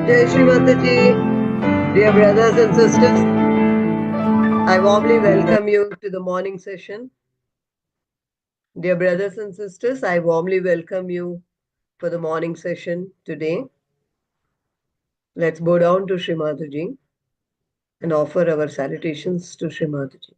Jai Shri Mataji, dear brothers and sisters, I warmly welcome you to the morning session. Dear brothers and sisters, I warmly welcome you for the morning session today. Let's bow down to Shri Mataji and offer our salutations to Shri Mataji.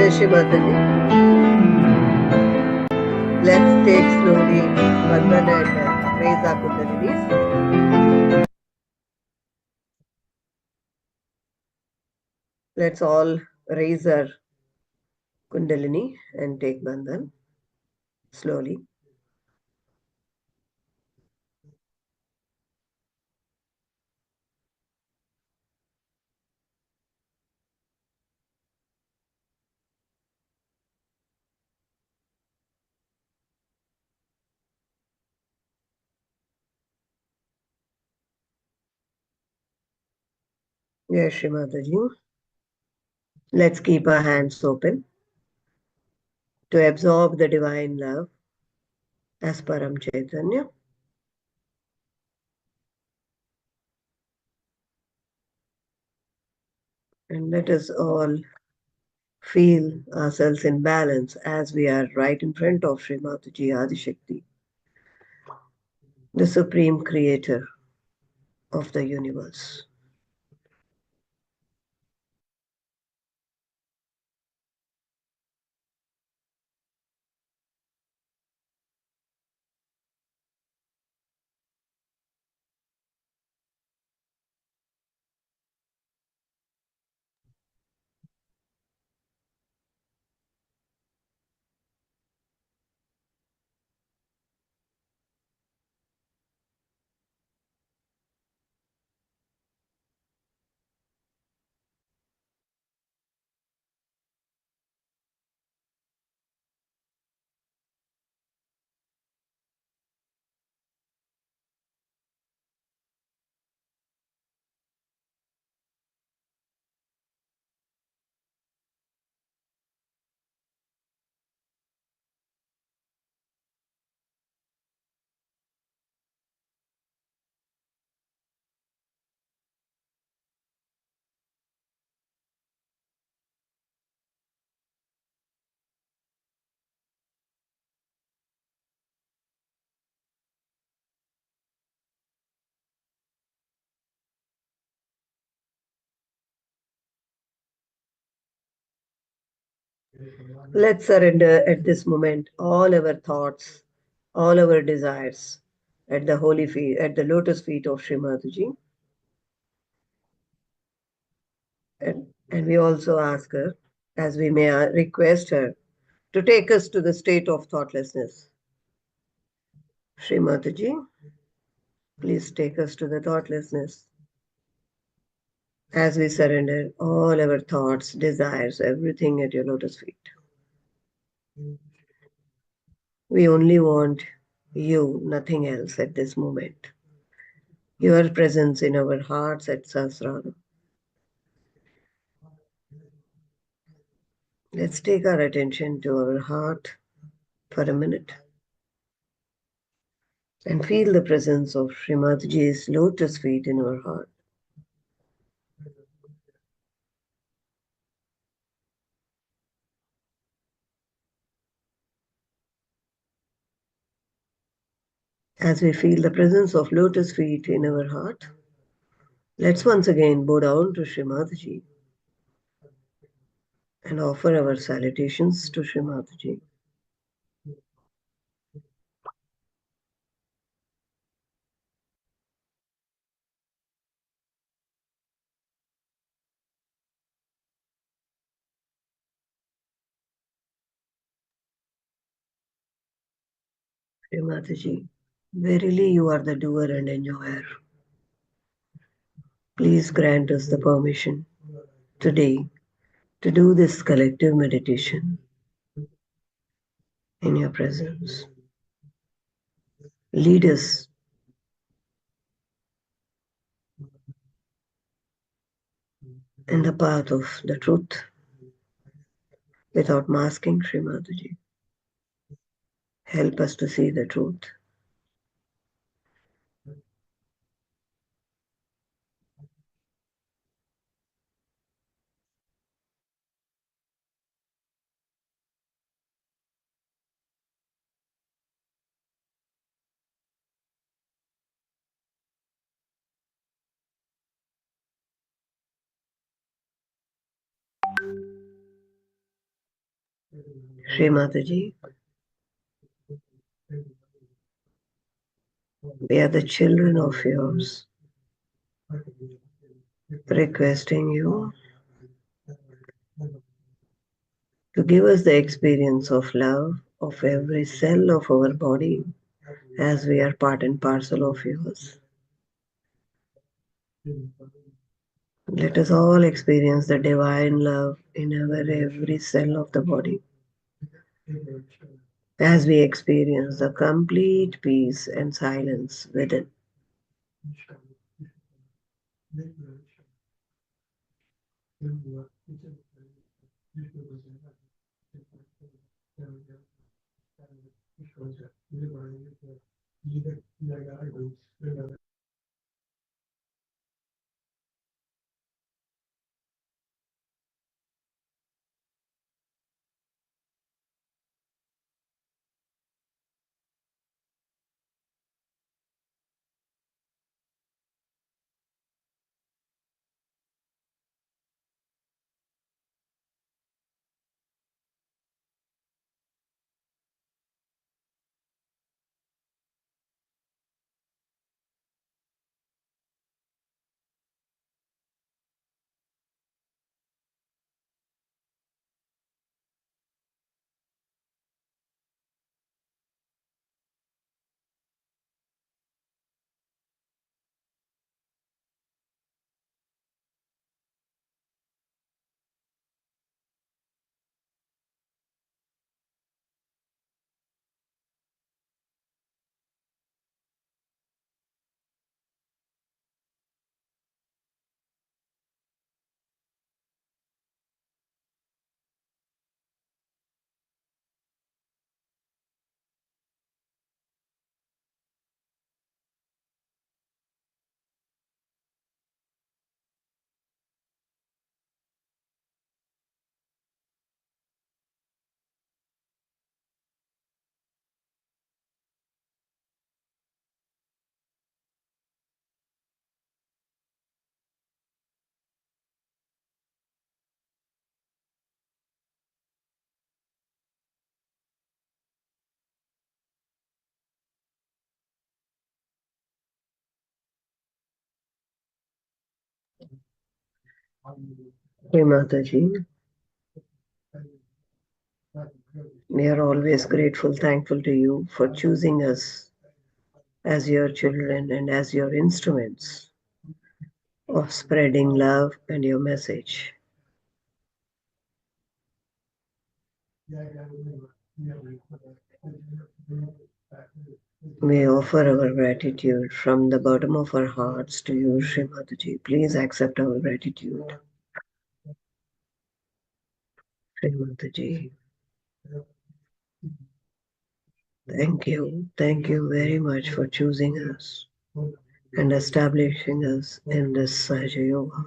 Jai Shri Mataji. Let's take slowly Bandhan and raise our Kundalinis. Let's all raise our Kundalini and take Bandhan slowly. Jai Shri Mataji. Let's keep our hands open to absorb the divine love as Param Chaitanya. And let us all feel ourselves in balance as we are right in front of Sri Mataji Adishakti, the supreme creator of the universe. Let's surrender at this moment all our thoughts, all our desires at the holy feet, at the lotus feet of Sri Mataji. And we also ask her, as we may request her, to take us to the state of thoughtlessness. Sri Mataji, please take us to the thoughtlessness as we surrender all our thoughts, desires, everything at your lotus feet. We only want you, nothing else at this moment. Your presence in our hearts at Sahasrara. Let's take our attention to our heart for a minute and feel the presence of Srimatiji's lotus feet in our heart. As we feel the presence of lotus feet in our heart, let's once again bow down to Srimataji and offer our salutations to Srimataji. Srimataji, verily you are the doer and enjoyer. Please grant us the permission today to do this collective meditation in your presence. Lead us in the path of the truth without masking, Sri Mataji. Help us to see the truth. Shri Mataji, we are the children of yours, requesting you to give us the experience of love of every cell of our body as we are part and parcel of yours. Let us all experience the divine love in our every cell of the body as we experience the complete peace and silence within. Hey Mataji, we are always grateful, thankful to you for choosing us as your children and as your instruments of spreading love and your message. We offer our gratitude from the bottom of our hearts to you, Shri Mataji. Please accept our gratitude. Shri Mataji, thank you. Thank you very much for choosing us and establishing us in this Sahaja Yoga.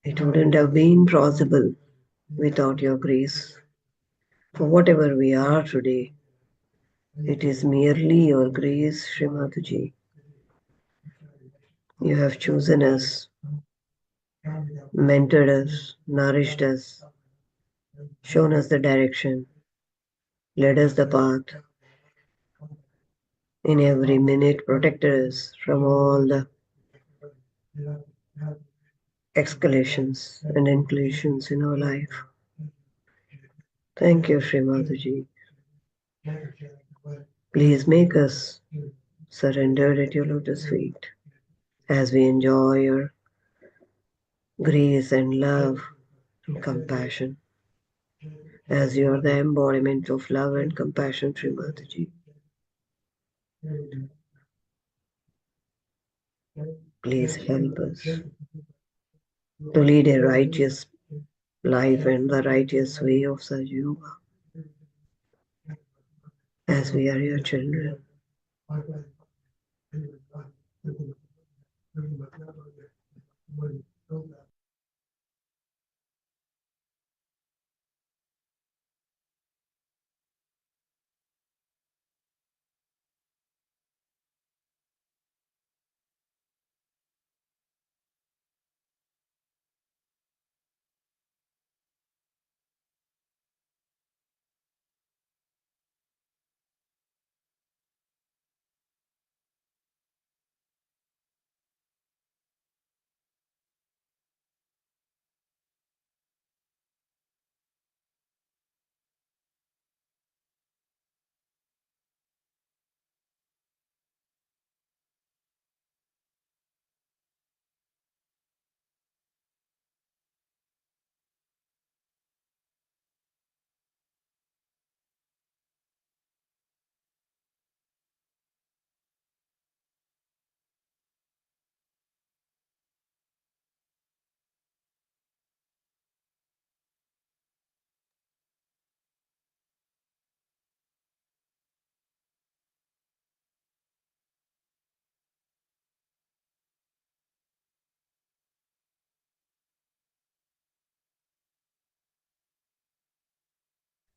It wouldn't have been possible without your grace. For whatever we are today, it is merely your grace, Shri Mataji. You have chosen us, mentored us, nourished us, shown us the direction, led us the path, in every minute protected us from all the escalations and inclusions in our life. Thank you, Shri Mataji. Please make us surrendered at your lotus feet as we enjoy your grace and love and compassion, as you are the embodiment of love and compassion, Shri Mataji. Please help us to lead a righteous life and the righteous way of Sahaja Yoga as we are your children.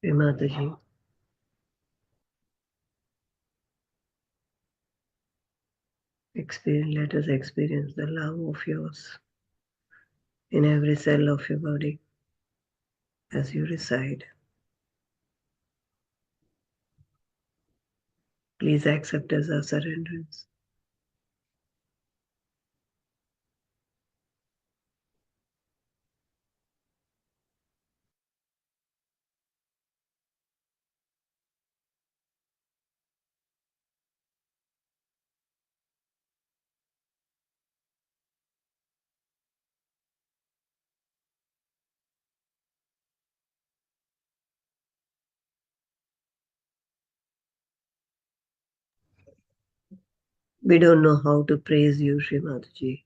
Shri Mataji, let us experience the love of yours in every cell of your body as you reside. Please accept as our surrenderance. We don't know how to praise you, Shri Mataji.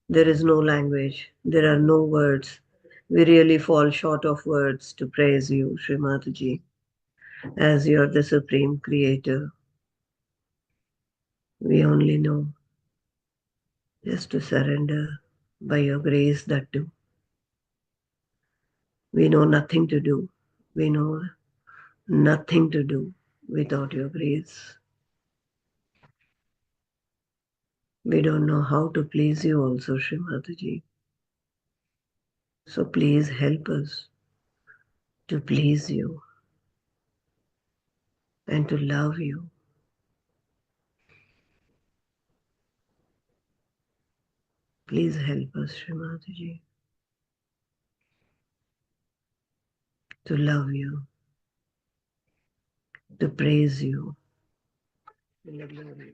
There is no language, there are no words. We really fall short of words to praise you, Shri Mataji, as you're the supreme creator. We only know just to surrender by your grace that do. We know nothing to do. We know nothing to do without your grace. We don't know how to please you also, Shri Mataji. So please help us to please you and to love you. Please help us, Shri Mataji, to love you, to praise you in the glory.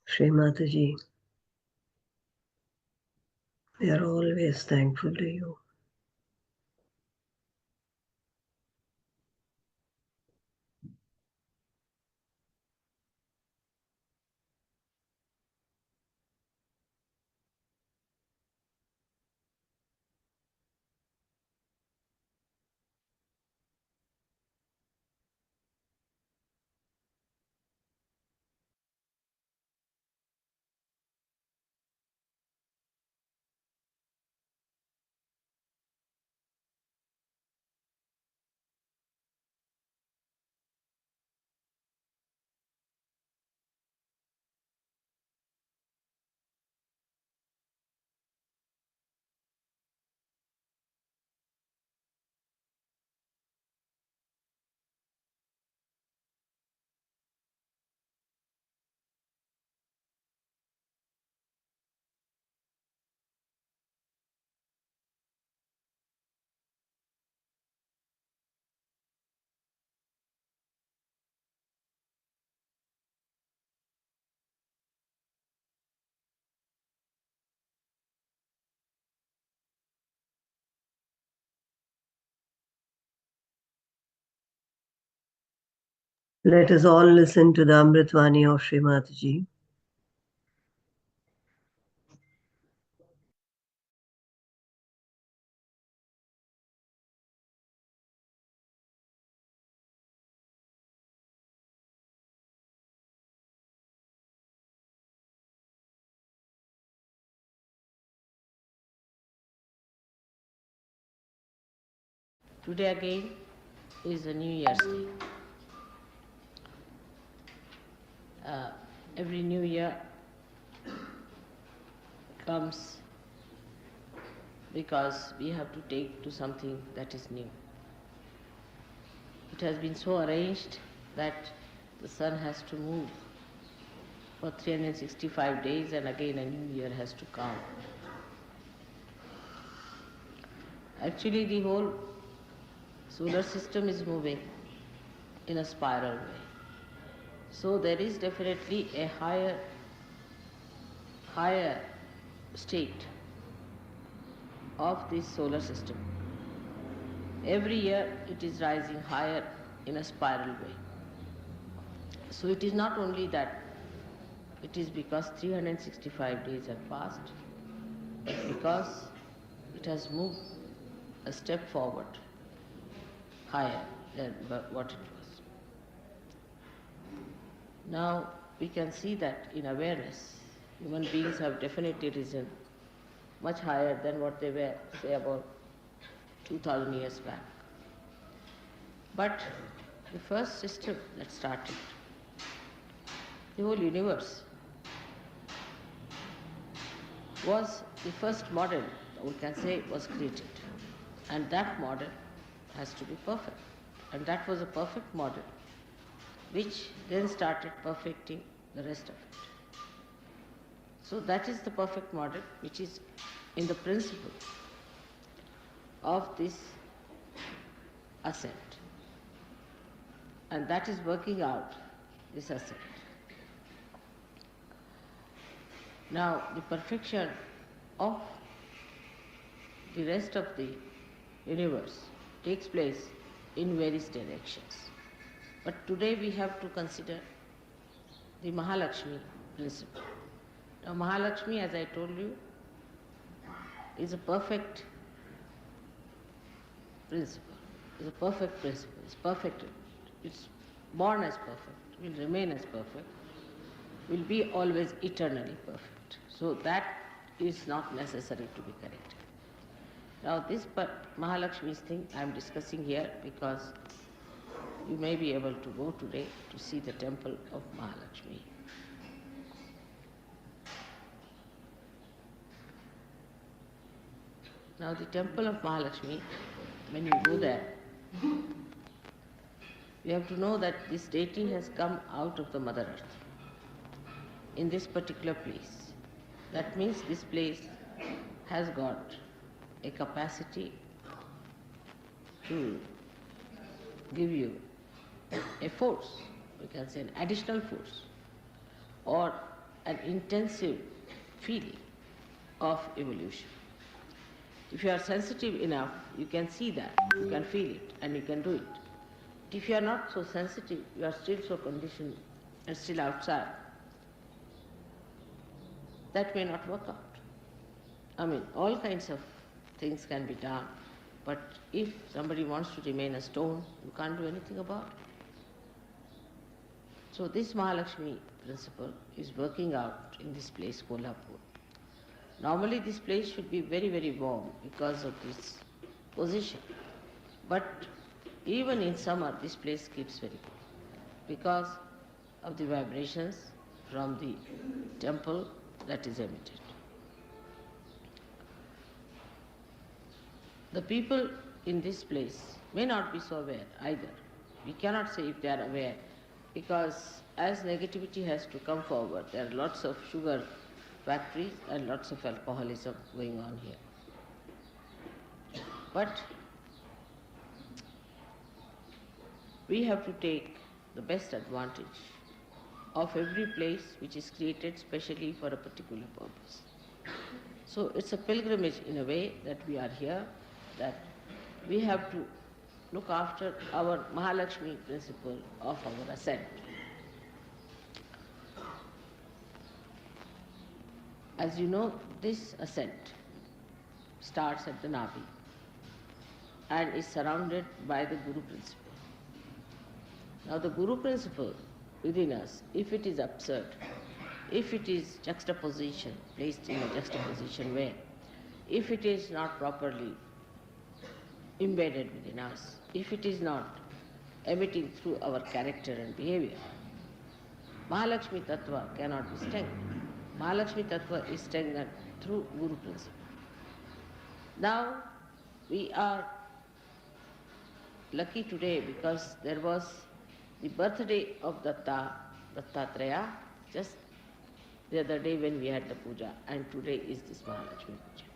Shri Mataji, we are always thankful to you. Let us all listen to the Amritvani of Shri Mataji. Today again is a New Year's Day. Every New Year comes because we have to take to something that is new. It has been so arranged that the sun has to move for 365 days and again a new year has to come. Actually, the whole solar system is moving in a spiral way. So there is definitely a higher state of this solar system. Every year it is rising higher in a spiral way. So it is not only that it is because 365 days have passed, but because it has moved a step forward higher than what it was. Now we can see that in awareness, human beings have definitely risen much higher than what they were, say, about 2000 years back. But the first system that started, the whole universe, was the first model, we can say, was created. And that model has to be perfect. And that was a perfect model, which then started perfecting the rest of it. So that is the perfect model, which is in the principle of this ascent. And that is working out this ascent. Now, the perfection of the rest of the universe takes place in various directions. But today we have to consider the Mahalakshmi principle. Now, Mahalakshmi, as I told you, is a perfect principle. It's a perfect principle. It's perfect. It's born as perfect, will remain as perfect, will be always eternally perfect. So that is not necessary to be corrected. Now this Mahalakshmi's thing I am discussing here because you may be able to go today to see the temple of Mahalakshmi. Now the temple of Mahalakshmi, when you go there, you have to know that this deity has come out of the Mother Earth in this particular place. That means this place has got a capacity to give you a force, we can say an additional force, or an intensive feeling of evolution. If you are sensitive enough, you can see that, you can feel it, and you can do it. If you are not so sensitive, you are still so conditioned and still outside, that may not work out. I mean, all kinds of things can be done, but if somebody wants to remain a stone, you can't do anything about it. So this Mahalakshmi principle is working out in this place, Kolhapur. Normally this place should be very, very warm because of this position. But even in summer, this place keeps very cool because of the vibrations from the temple that is emitted. The people in this place may not be so aware either. We cannot say if they are aware because as negativity has to come forward, there are lots of sugar factories and lots of alcoholism going on here. But we have to take the best advantage of every place which is created specially for a particular purpose. So it's a pilgrimage in a way that we are here, that we have to look after our Mahalakshmi principle of our ascent. As you know, this ascent starts at the Navi and is surrounded by the Guru principle. Now the Guru principle within us, if it is absurd, if it is juxtaposition, placed in a juxtaposition way, if it is not properly embedded within us, if it is not emitting through our character and behavior, Mahalakshmi Tattva cannot be strengthened. Mahalakshmi Tattva is strengthened through Guru principle. Now we are lucky today because there was the birthday of Dattatreya, just the other day when we had the puja, and today is this Mahalakshmi puja.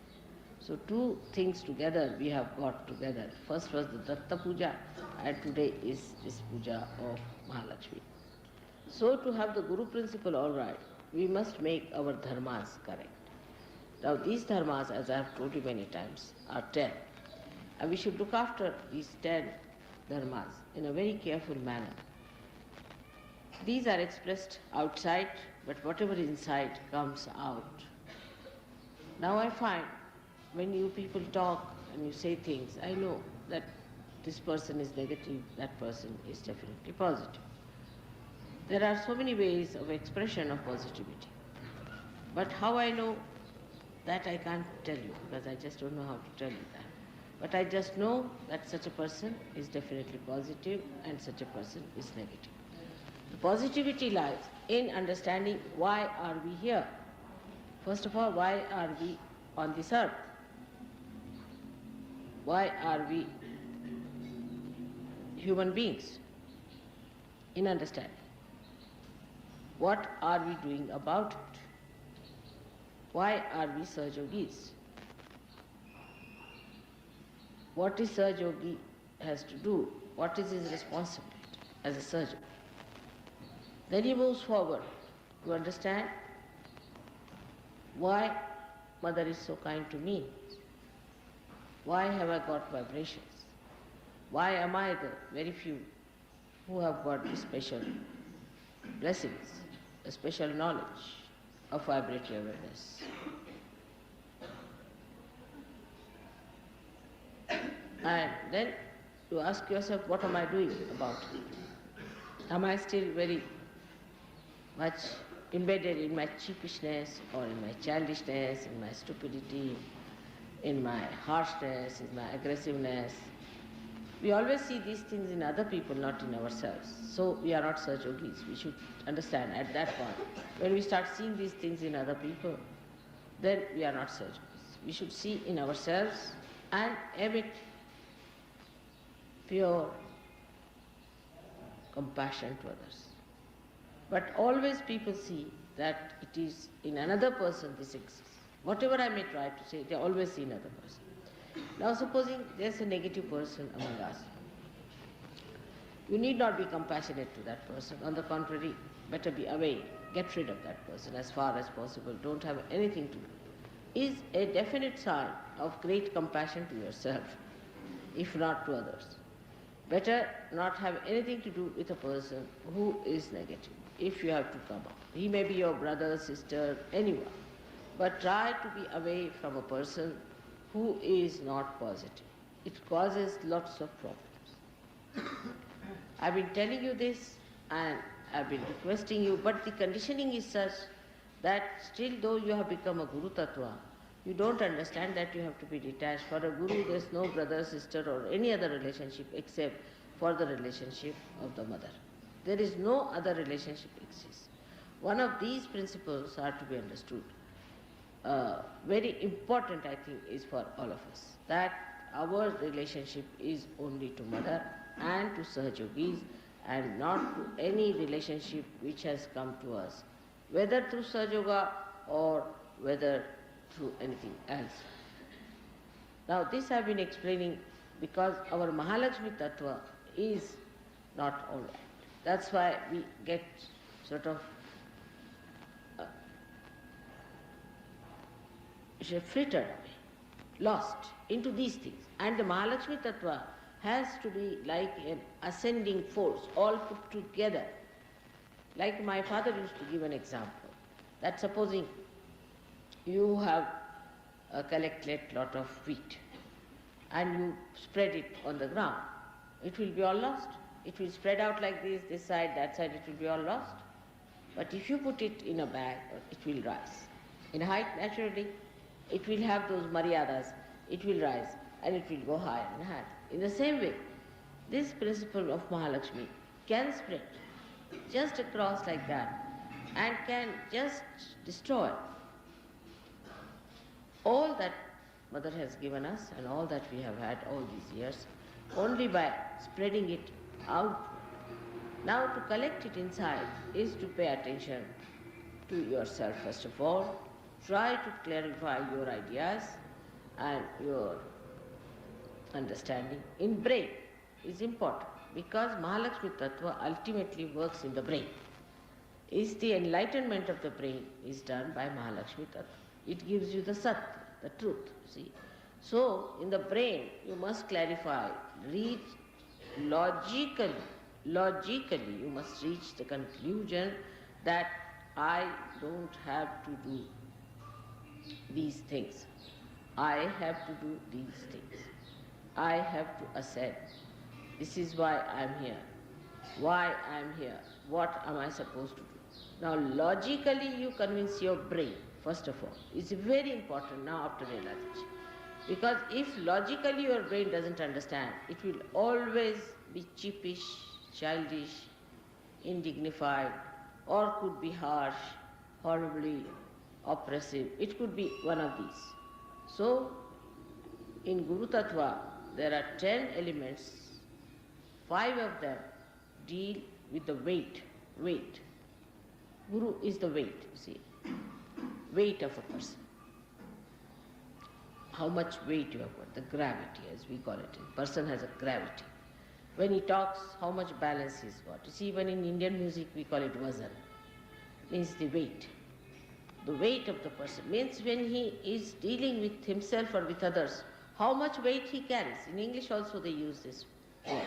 So two things together we have got together. First was the Datta puja and today is this puja of Mahalakshmi. So to have the Guru principle all right, we must make our dharmas correct. Now these dharmas, as I have told you many times, are 10. And we should look after these 10 dharmas in a very careful manner. These are expressed outside, but whatever is inside comes out. Now I find when you people talk and you say things, I know that this person is negative, that person is definitely positive. There are so many ways of expression of positivity. But how I know that I can't tell you because I just don't know how to tell you that. But I just know that such a person is definitely positive and such a person is negative. The positivity lies in understanding why are we here. First of all, why are we on this earth? Why are we human beings? In understanding. What are we doing about it? Why are we Sahaja Yogis? What is Sahaja Yogi has to do? What is his responsibility as a surgeon? Then he moves forward to understand why Mother is so kind to me. Why have I got vibrations? Why am I the very few who have got the special blessings, a special knowledge of vibratory awareness? And then you ask yourself, what am I doing about it? Am I still very much embedded in my cheapishness or in my childishness, in my stupidity, in my harshness, in my aggressiveness? We always see these things in other people, not in ourselves. So we are not Sahaja Yogis. We should understand at that point. When we start seeing these things in other people, then we are not Sahaja Yogis. We should see in ourselves and emit pure compassion to others. But always people see that it is in another person this exists. Whatever I may try to say, they always see another person. Now supposing there's a negative person among us. You need not be compassionate to that person. On the contrary, better be away. Get rid of that person as far as possible. Don't have anything to do. Is a definite sign of great compassion to yourself, if not to others. Better not have anything to do with a person who is negative, if you have to come up. He may be your brother, sister, anyone. But try to be away from a person who is not positive. It causes lots of problems. I've been telling you this and I've been requesting you, but the conditioning is such that still though you have become a Guru Tattva, you don't understand that you have to be detached. For a Guru, there's no brother, sister or any other relationship except for the relationship of the mother. There is no other relationship exists. One of these principles are to be understood. Very important, I think, is for all of us, that our relationship is only to Mother and to Sahaja Yogis and not to any relationship which has come to us, whether through Sahaja Yoga or whether through anything else. Now this I have been explaining because our Mahalakshmi Tattva is not all right. That's why we get sort of frittered away, lost into these things. And the Mahalakshmi Tattva has to be like an ascending force, all put together. Like my father used to give an example, that supposing you have collected lot of wheat and you spread it on the ground, it will be all lost. It will spread out like this side, that side, it will be all lost. But if you put it in a bag, it will rise. In height, naturally, it will have those maryadas, it will rise and it will go higher and higher. In the same way, this principle of Mahalakshmi can spread just across like that and can just destroy all that Mother has given us and all that we have had all these years, only by spreading it out. Now to collect it inside is to pay attention to yourself first of all. Try to clarify your ideas and your understanding in brain is important because Mahalakshmi Tattva ultimately works in the brain. Is the enlightenment of the brain is done by Mahalakshmi Tattva. It gives you the Sat, the truth, see. So in the brain you must clarify, reach logically you must reach the conclusion that I don't have to do these things. I have to do these things. I have to ascend. This is why I am here. Why I am here. What am I supposed to do? Now logically you convince your brain, first of all. It's very important now after realization. Because if logically your brain doesn't understand, it will always be cheapish, childish, indignified, or could be harsh, horribly oppressive. It could be one of these. So, in Guru Tattva, there are 10 elements. 5 of them deal with the weight. Guru is the weight, you see. Weight of a person. How much weight you have got, the gravity as we call it. A person has a gravity. When he talks, how much balance he's got. You see, even in Indian music we call it vazan. Means the weight. The weight of the person means when he is dealing with himself or with others, how much weight he carries. In English also they use this word.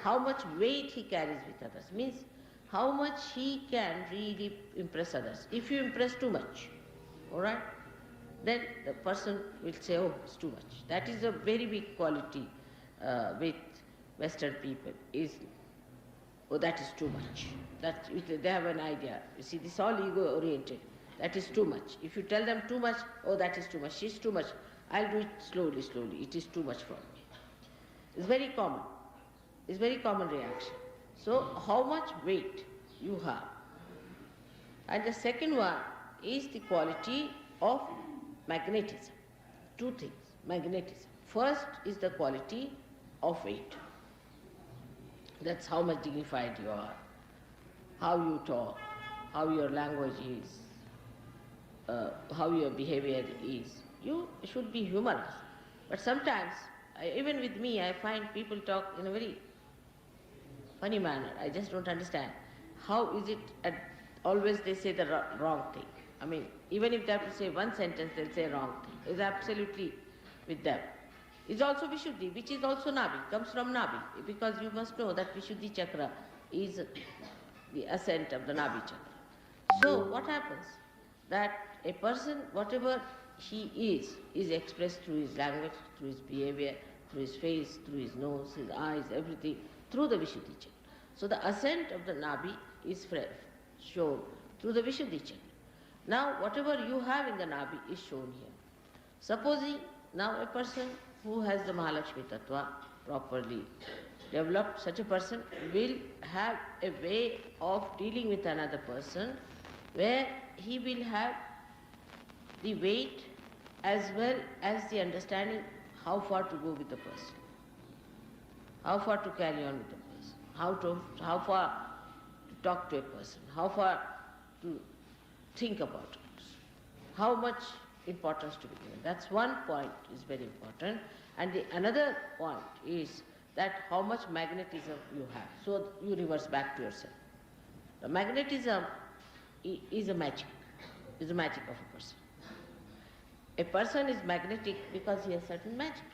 How much weight he carries with others means how much he can really impress others. If you impress too much, all right, then the person will say, oh, it's too much. That is a very big quality with Western people is, oh, that is too much. That they have an idea. You see, this is all ego-oriented. That is too much. If you tell them too much, oh, that is too much. She's too much. I'll do it slowly. It is too much for me. It's very common. It's very common reaction. So, how much weight you have. And the second one is the quality of magnetism. 2 things, magnetism. First is the quality of weight. That's how much dignified you are, how you talk, how your language is, how your behavior is. You should be humorous. But sometimes, even with me, I find people talk in a very funny manner. I just don't understand. How is it always they say the wrong thing? I mean, even if they have to say one sentence, they'll say wrong thing. It's absolutely with them. It's also Vishuddhi, which is also Nabi, comes from Nabi, because you must know that Vishuddhi chakra is the ascent of the Nabi chakra. So what happens? That a person, whatever he is expressed through his language, through his behavior, through his face, through his nose, his eyes, everything, through the Vishuddhi chakra. So the ascent of the Nabi is shown through the Vishuddhi chakra. Now whatever you have in the Nabi is shown here. Supposing now a person who has the Mahalakshmi Tattva properly developed, such a person will have a way of dealing with another person where he will have the weight as well as the understanding how far to go with the person, how far to carry on with the person, how far to talk to a person, how far to think about it, how much importance to be given. That's one point is very important. And the another point is that how much magnetism you have. So you reverse back to yourself. The magnetism is a magic of a person. A person is magnetic because he has certain magic.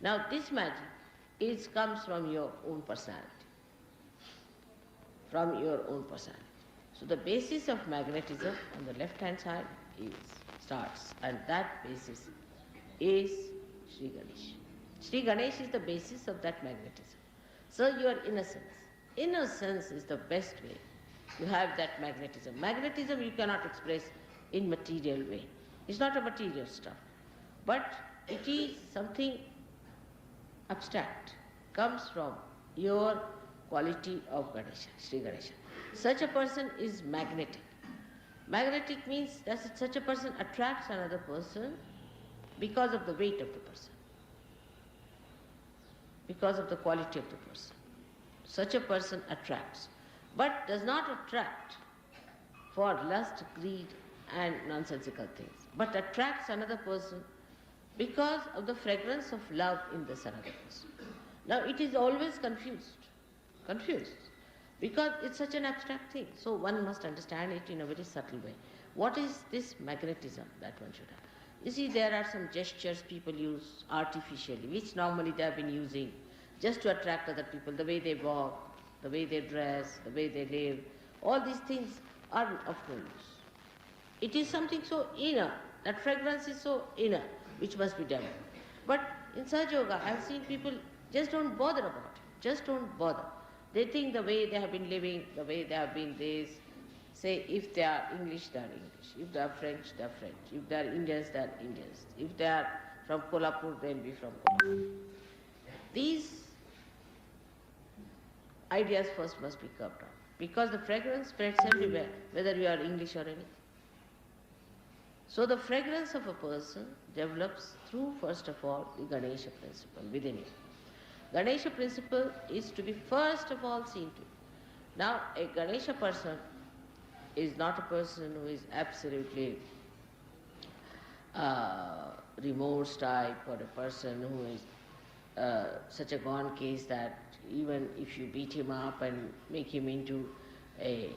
Now this magic comes from your own personality. From your own personality. So the basis of magnetism on the left hand side starts, and that basis is Sri Ganesh. Sri Ganesh is the basis of that magnetism. So your innocence. Innocence is the best way to have that magnetism. Magnetism you cannot express in material way. It's not a material stuff. But it is something abstract. Comes from your quality of Ganesha, Sri Ganesha. Such a person is magnetic. Magnetic means that such a person attracts another person because of the weight of the person, because of the quality of the person. Such a person attracts, but does not attract for lust, greed and nonsensical things, but attracts another person because of the fragrance of love in this another person. Now it is always confused, because it's such an abstract thing. So one must understand it in a very subtle way. What is this magnetism that one should have? You see, there are some gestures people use artificially, which normally they have been using just to attract other people, the way they walk, the way they dress, the way they live. All these things are of no use. It is something so inner, that fragrance is so inner, which must be developed. But in Sahaja Yoga, I have seen people just don't bother about it, just don't bother. They think the way they have been living, the way they have been this, say if they are English, they are English. If they are French, they are French. If they are Indians, they are Indians. If they are from Kolhapur, they will be from Kolhapur. These ideas first must be curbed out, because the fragrance spreads everywhere, whether you are English or anything. So the fragrance of a person develops through, first of all, the Ganesha principle within you. Ganesha principle is to be first of all seen to. Now, a Ganesha person is not a person who is absolutely remorse type, or a person who is such a gone case that even if you beat him up and make him into a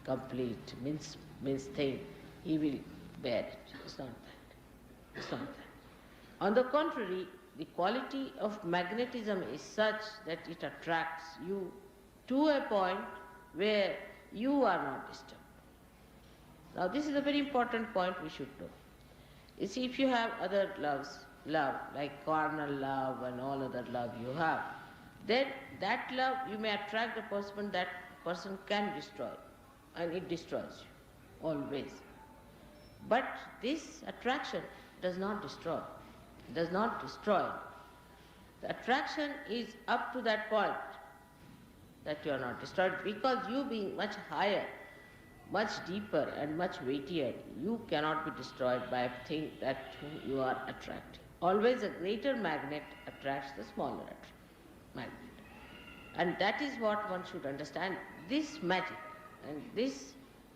complete mince thing, he will bear it. It's not that. It's not that. On the contrary, the quality of magnetism is such that it attracts you to a point where you are not disturbed. Now this is a very important point we should know. You see, if you have other love, like carnal love and all other love you have, then that love you may attract the person, that person can destroy, and it destroys you, always. But this attraction does not destroy. It does not destroy. The attraction is up to that point that you are not destroyed, because you being much higher, much deeper and much weightier, you cannot be destroyed by a thing that you are attracting. Always a greater magnet attracts the smaller magnet. And that is what one should understand. This magic and this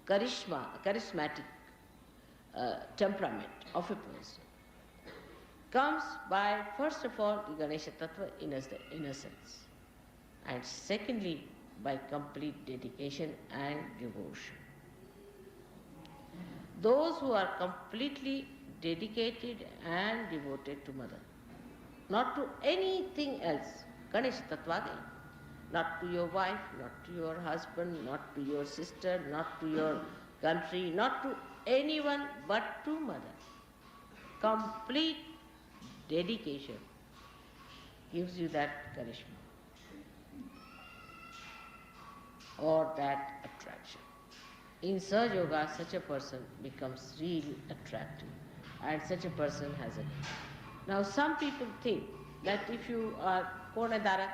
charismatic temperament of a person comes by, first of all, the Ganesha Tattva, innocence, and secondly, by complete dedication and devotion. Those who are completely dedicated and devoted to Mother, not to anything else, Ganesha Tattva again, not to your wife, not to your husband, not to your sister, not to your country, not to anyone but to Mother. Complete dedication gives you that charisma or that attraction. In Sahaja Yoga, such a person becomes really attractive, and such a person has it. Now some people think that if you are Konadara,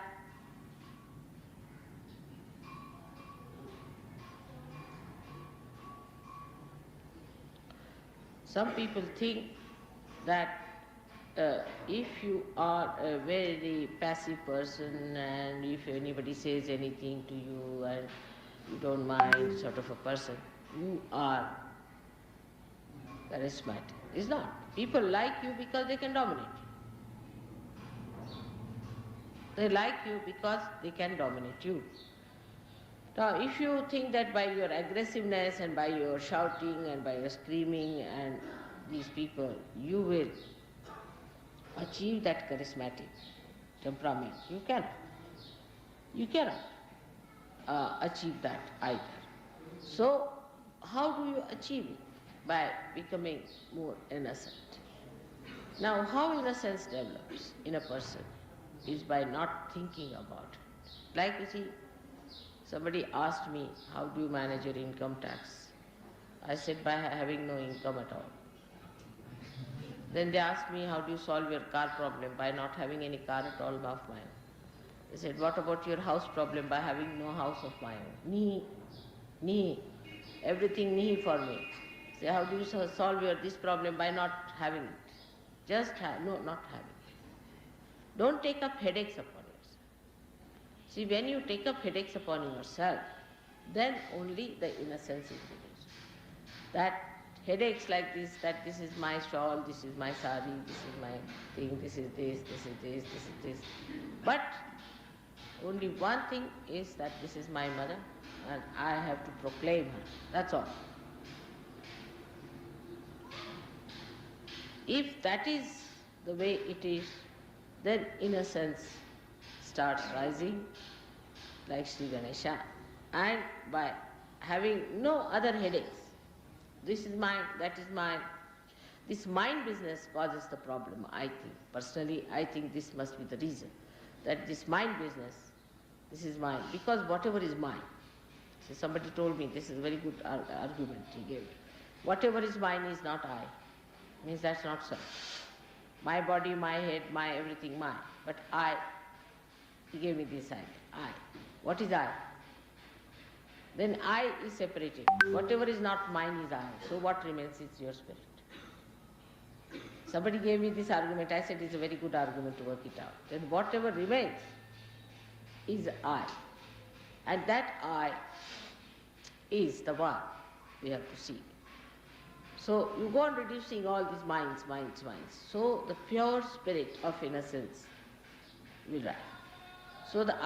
some people think that if you are a very passive person, and if anybody says anything to you and you don't mind, sort of a person, you are charismatic. It's not. People like you because they can dominate you. They like you because they can dominate you. Now, if you think that by your aggressiveness and by your shouting and by your screaming and these people, you will achieve that charismatic temperament, you cannot. You cannot achieve that either. So, how do you achieve it? By becoming more innocent. Now, how innocence develops in a person is by not thinking about it. Like you see, somebody asked me, how do you manage your income tax? I said, by having no income at all. Then they asked me, how do you solve your car problem? By not having any car at all of my own. They said, what about your house problem? By having no house of my own. Nihi, everything nihi for me. Say, how do you solve this problem? By not having it. Just have, no, not having. Don't take up headaches upon yourself. See, when you take up headaches upon yourself, then only the innocence is reduced. That headaches like this, that this is my shawl, this is my sari, this is my thing, this is this, this is this, this is this. But only one thing is that this is my mother and I have to proclaim her. That's all. If that is the way it is, then innocence starts rising like Sri Ganesha, and by having no other headaches, this is mine, that is mine, this mind business causes the problem, I think. Personally, I think this must be the reason, that this mind business, this is mine, because whatever is mine, so somebody told me, this is a very good argument he gave, whatever is mine is not I, means that's not so. My body, my head, my everything, mine. But I, he gave me this idea, I. What is I? Then I is separated. Whatever is not mine is I. So what remains is your spirit. Somebody gave me this argument, I said it's a very good argument to work it out. Then whatever remains is I. And that I is the one we have to see. So you go on reducing all these minds. So the pure spirit of innocence will rise. So the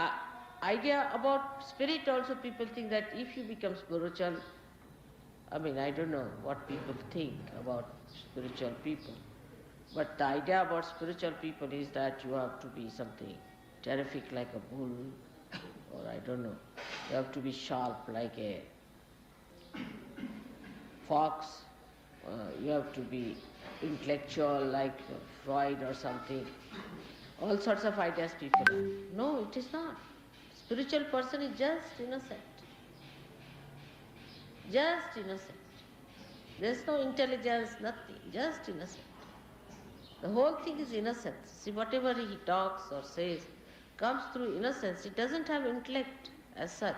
idea about spirit also, people think that if you become spiritual, I don't know what people think about spiritual people, but the idea about spiritual people is that you have to be something terrific like a bull, or I don't know, you have to be sharp like a fox, you have to be intellectual like Freud or something. All sorts of ideas people have. No, it is not. Spiritual person is just innocent. Just innocent. There's no intelligence, nothing, just innocent. The whole thing is innocence. See, whatever he talks or says comes through innocence. It doesn't have intellect as such,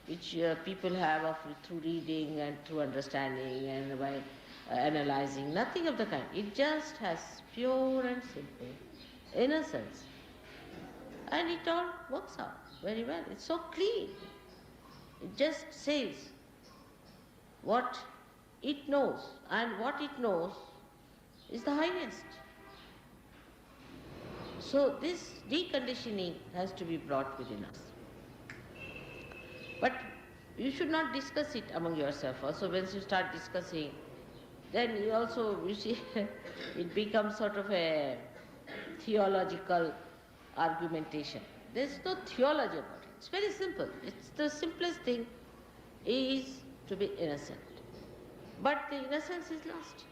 which people have through reading and through understanding and by analyzing. Nothing of the kind. It just has pure and simple innocence. And it all works out very well. It's so clean. It just says what it knows, and what it knows is the highest. So this deconditioning has to be brought within us. But you should not discuss it among yourself. Also, once you start discussing, then you see, it becomes sort of a theological argumentation. There's no theology about it. It's very simple. It's the simplest thing is to be innocent. But the innocence is lost.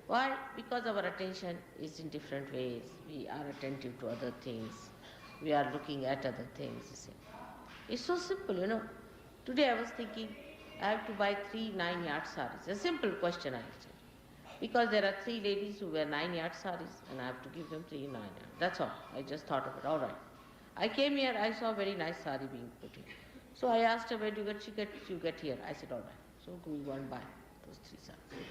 Why? Because our attention is in different ways. We are attentive to other things. We are looking at other things. You see. It's so simple, Today I was thinking, I have to buy 3 9-yard saris. A simple question I said. Because there are 3 ladies who wear 9-yard saris and I have to give them 3 9-yard. That's all. I just thought of it. All right. I came here, I saw a very nice sari being put in. So I asked her, where do you get? She you get here. I said, all right. So we go and buy those 3 saris.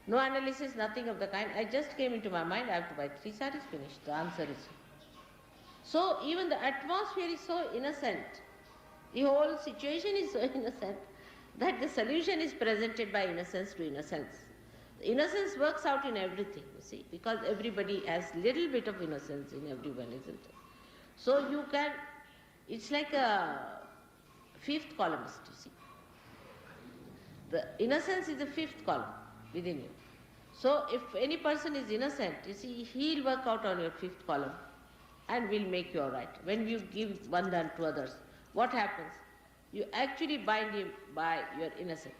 No analysis, nothing of the kind. I just came into my mind, I have to buy 3 saris, finished. The answer is so. Even the atmosphere is so innocent. The whole situation is so innocent that the solution is presented by innocence to innocence. The innocence works out in everything, you see, because everybody has little bit of innocence in everyone, isn't it? So you can, it's like a 5th columnist, you see. The innocence is the 5th column within you. So if any person is innocent, you see, he'll work out on your 5th column and will make you all right. When you give one done to others, what happens? You actually bind him by your innocence.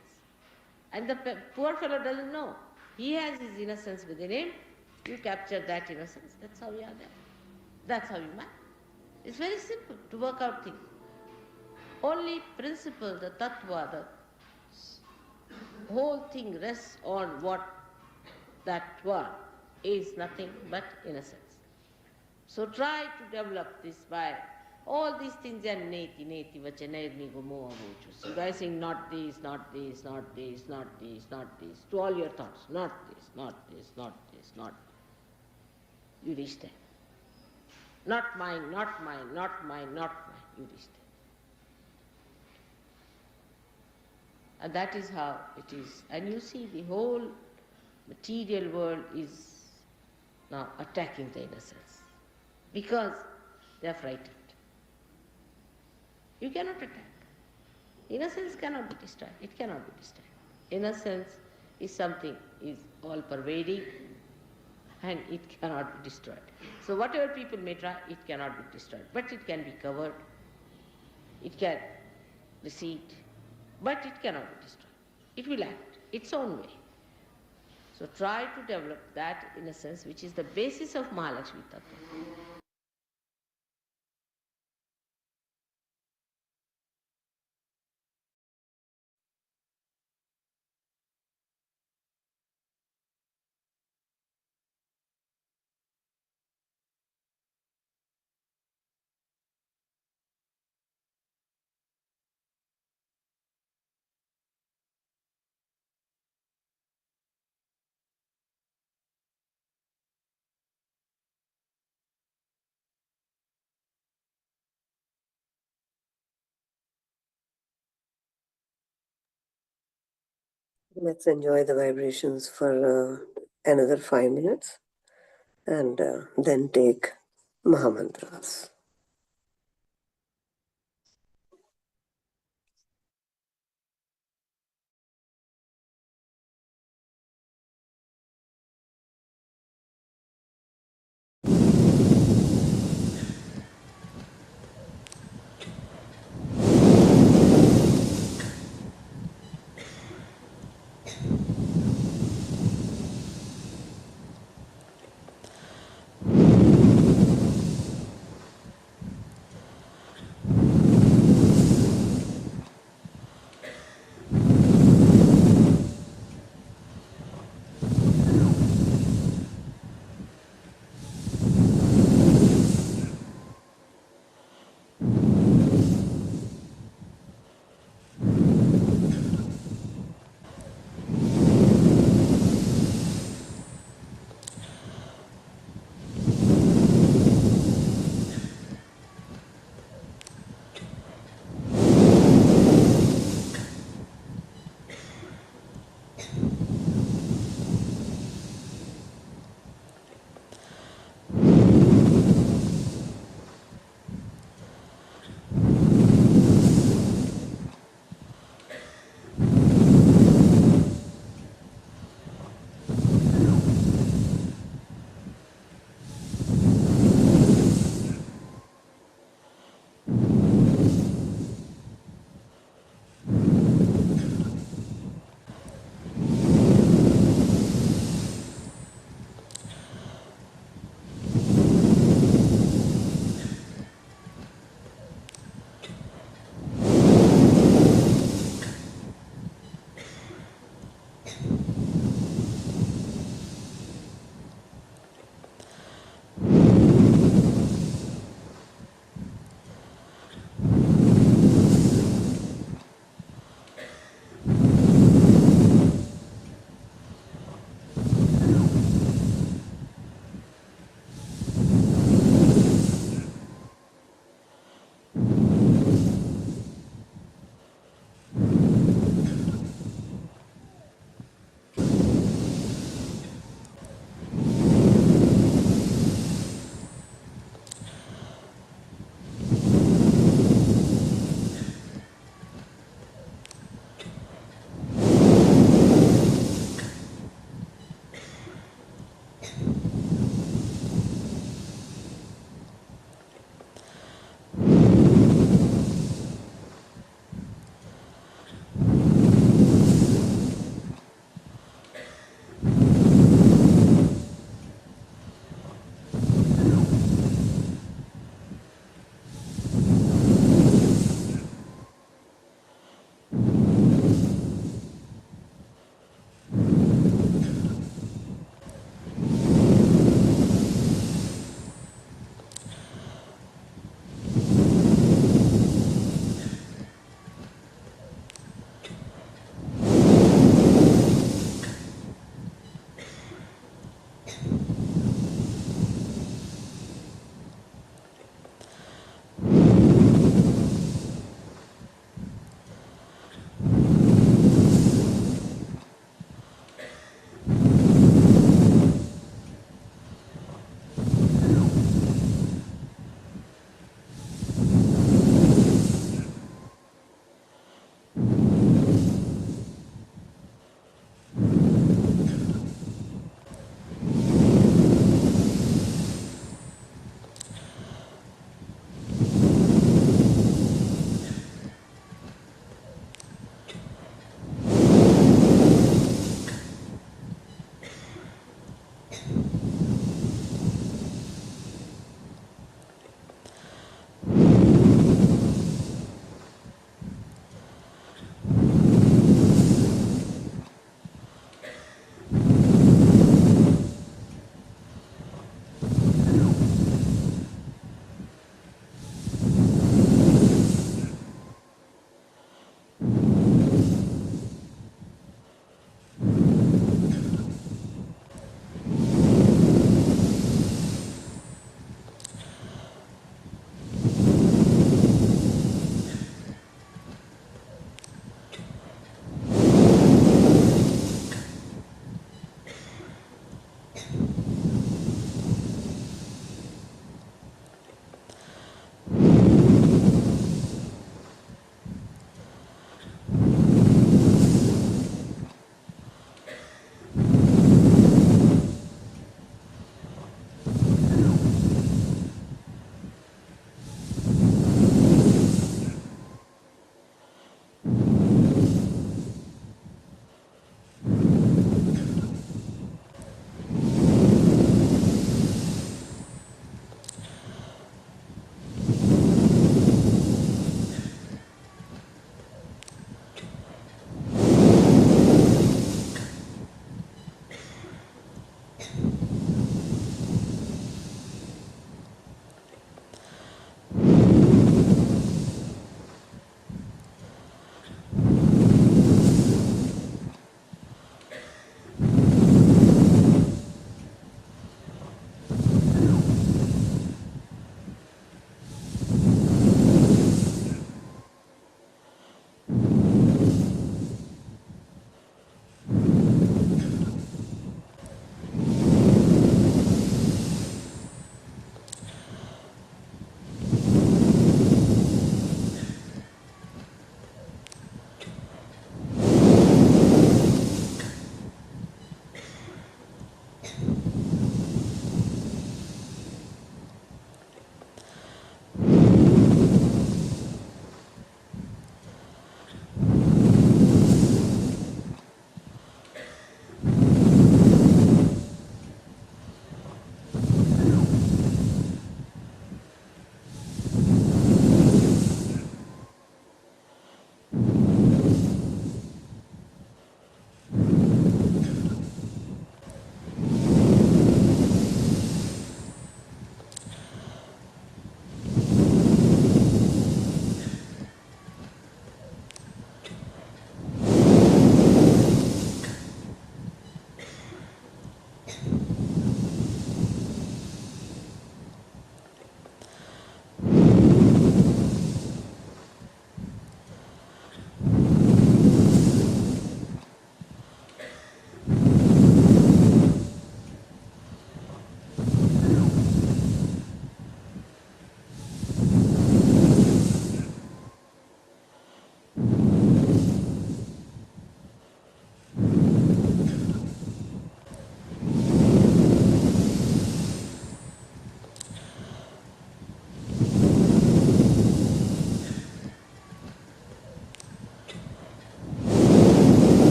And the poor fellow doesn't know. He has his innocence within him. You capture that innocence. That's how you are there. That's how you man. It's very simple to work out things. Only principle, the tattva, the whole thing rests on what that twa is nothing but innocence. So try to develop this by All these things are neti, neti, vachanayagni gumo avuchu. So by saying not this, not this, not this, not this, not this, to all your thoughts, not this, not this, not this, not this. You reach there. Not mine, not mine, not mine, not mine. You reach there. And that is how it is. And you see the whole material world is now attacking the innocence because they are frightened. You cannot attack. Innocence cannot be destroyed. It cannot be destroyed. Innocence is something is all pervading and it cannot be destroyed. So whatever people may try, it cannot be destroyed. But it can be covered. It can recede. But it cannot be destroyed. It will act its own way. So try to develop that innocence which is the basis of Mahalakshmi Tattva. Let's enjoy the vibrations for another 5 minutes and then take Mahamantras.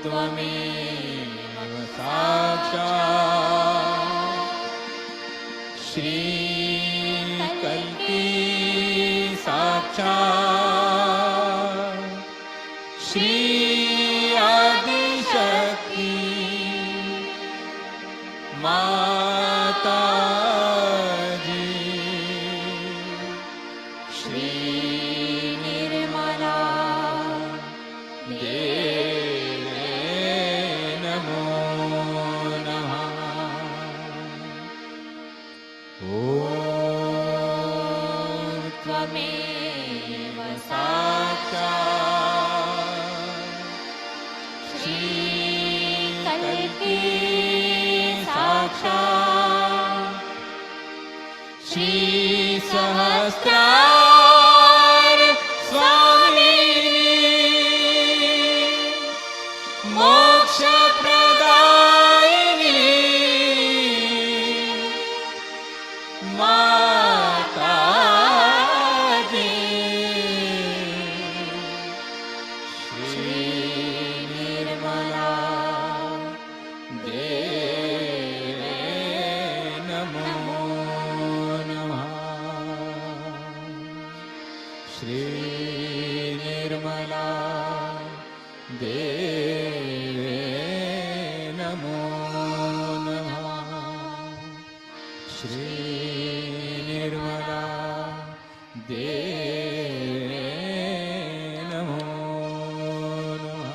त्वमेव साक्षात् श्रीकल्की साक्षात् श्री आदिशक्ति माता जी श्री निर्मला देवे नमो नमः। ॐ त्वमेव साक्षात् श्रीकल्की साक्षात् श्रीसहस्रार स्वामिनी मोक्षप्रदायिनी माता जी श्री निर्मला देवे नमो नमः। श्री निर्मला देवे नमो नमः। श्री निर्मला देवे नमो नमः।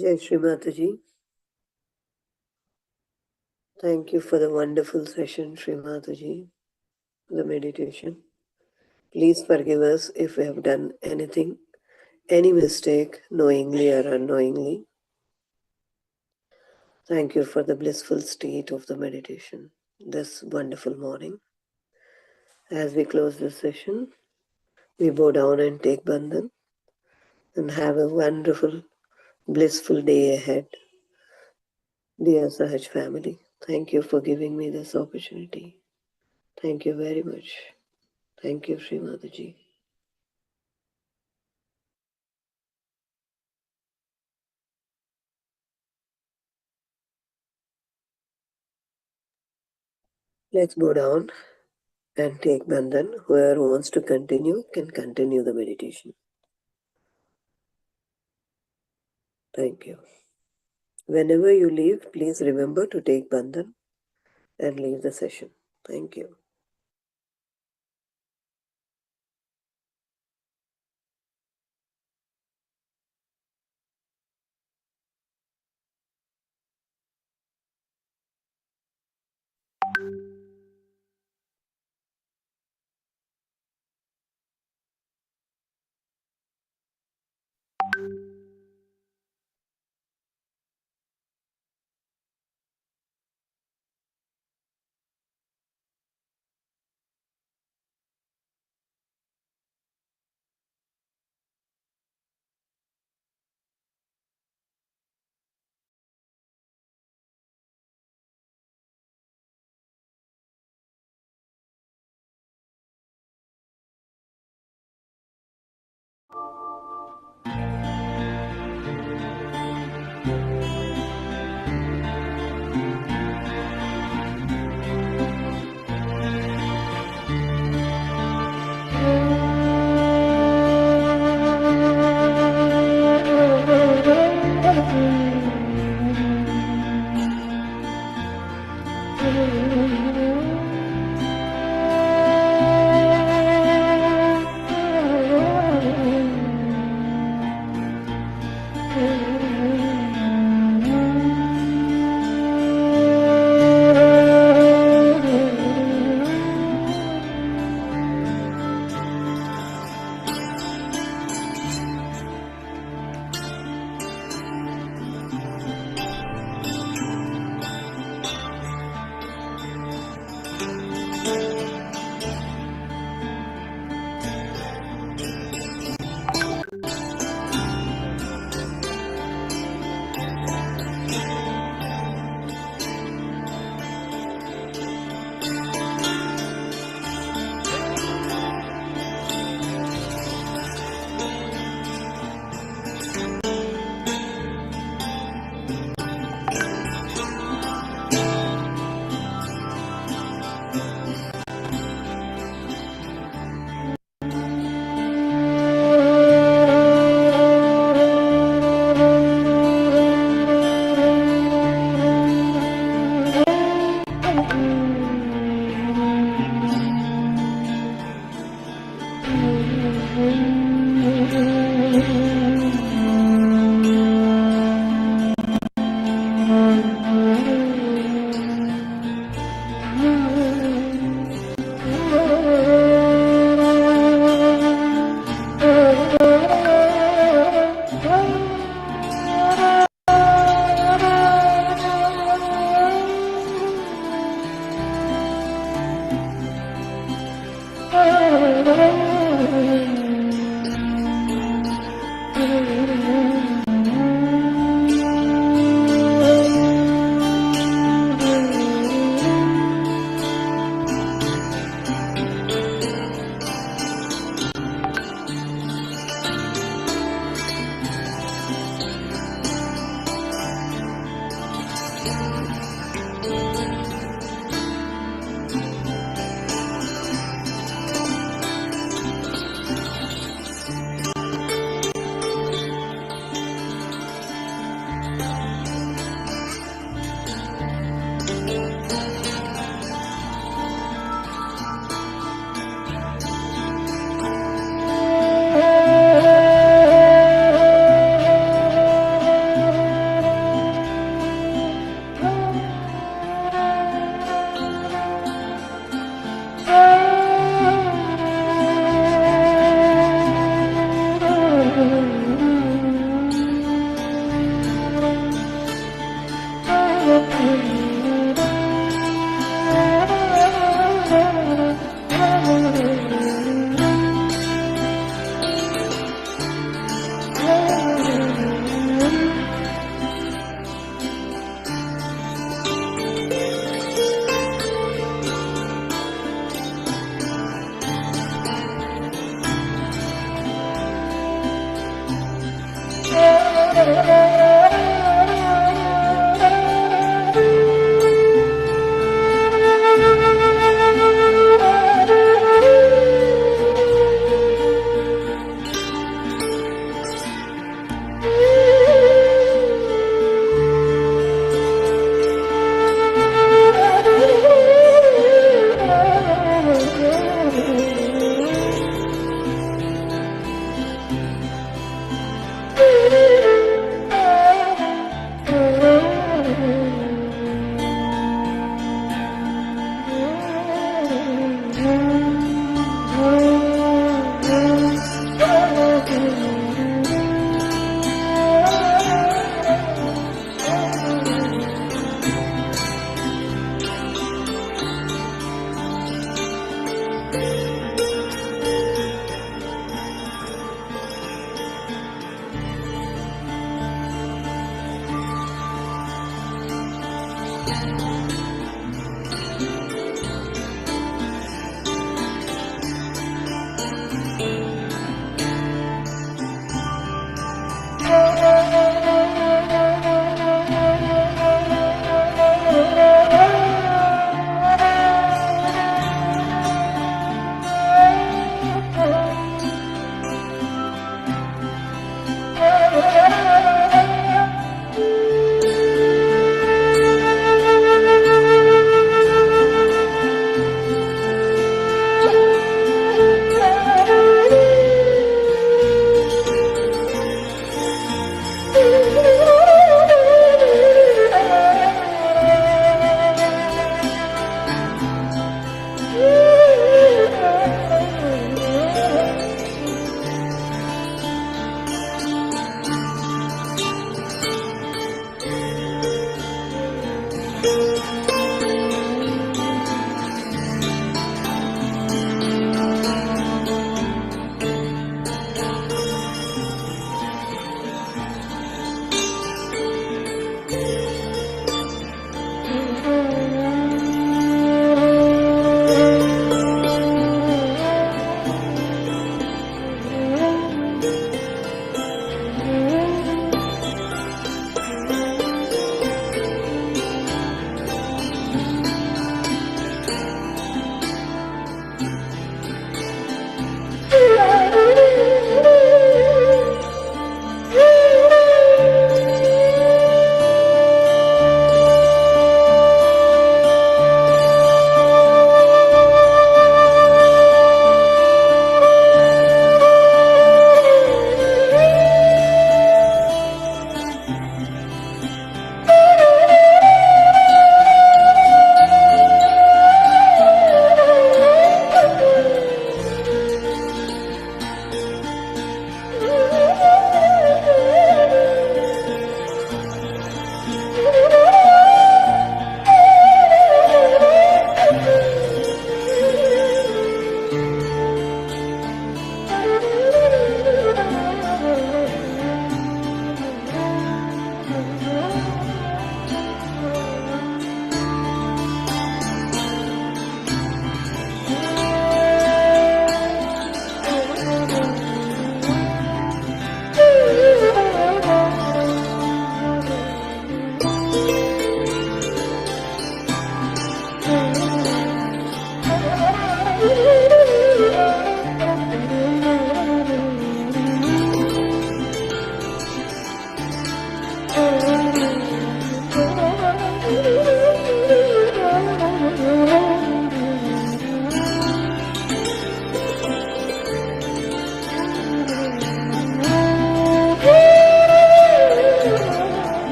Jai Shri Mataji. Thank you for the wonderful session, Shri Mataji, the meditation. Please forgive us if we have done anything, any mistake, knowingly or unknowingly. Thank you for the blissful state of the meditation this wonderful morning. As we close this session, we bow down and take Bandhan and have a wonderful, blissful day ahead. Dear Sahaj family, thank you for giving me this opportunity. Thank you very much. Thank you, Sri Mataji. Let's bow down and take Bandhan. Whoever wants to continue can continue the meditation. Thank you. Whenever you leave, please remember to take Bandhan and leave the session. Thank you.